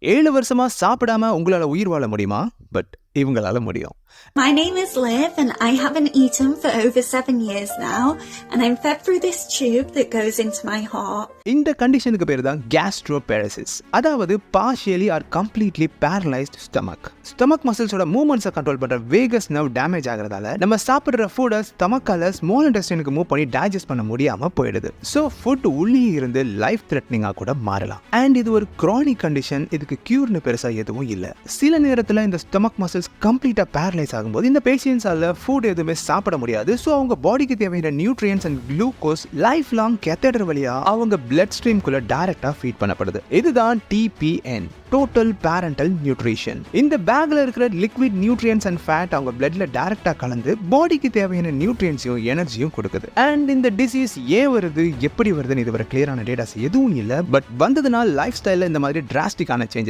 7 வருஷமா சாப்பிடாம உங்களால உயிர் வாழ முடியுமா? பட் இவங்களால முடியும். My name is Liv and I haven't eaten for over 7 years now and I'm fed through this tube that goes into my heart. இந்த கண்டிஷனுக்கு பேரு தான் Gastroparesis. அதாவது partially or completely paralyzed stomach. Stomach muscles-ஓட movements-ஐ control பண்ற vagus nerve damage ஆகிறதால நம்ம சாப்பிடுற food stomach-ஆல small intestine-க்கு மூவ் பண்ணி digest பண்ண முடியாம போயிடுது. So food உள்ளே இருந்து life threatening-ஆ கூட மாறலாம். And இது ஒரு chronic condition. இதுக்கு cure-னு பெருசா எதுவும் இல்ல. சில நேரத்துல இந்த stomach muscles கம்ப்ளீட்டா பேரலைஸ் ஆகும்போது இந்த பேஷண்ட்ஸால ஃபுட் எதுவுமே சாப்பிட முடியாது. ஸோ அவங்க பாடிக்கு தேவையான nutrients and glucose life long catheter வழியா அவங்க பிளட் ஸ்ட்ரீம்குள்ள டைரக்டா ஃபீட் பண்ணப்படுது. இதுதான் TPN, டோட்டல் பேரண்டல் நியூட்ரிஷன். இந்த பேக்ல இருக்கிற லிக்விட் நியூட்ரியன்ஸ் அண்ட் ஃபேட் அவங்க பிளட்ல டைரக்டா கலந்து பாடிக்கு தேவையான நியூட்ரியன்ஸையும் எனர்ஜியும் கொடுக்குது. அண்ட் இந்த டிசீஸ் ஏன் வருது, எப்படி வருதுன்னு இதுவரை கிளியரான டேட்டாஸ் எதுவும் இல்லை. பட் வந்ததுனால லைஃப் ஸ்டைல்ல இந்த மாதிரி டிராஸ்டிக்கான சேஞ்சஸ்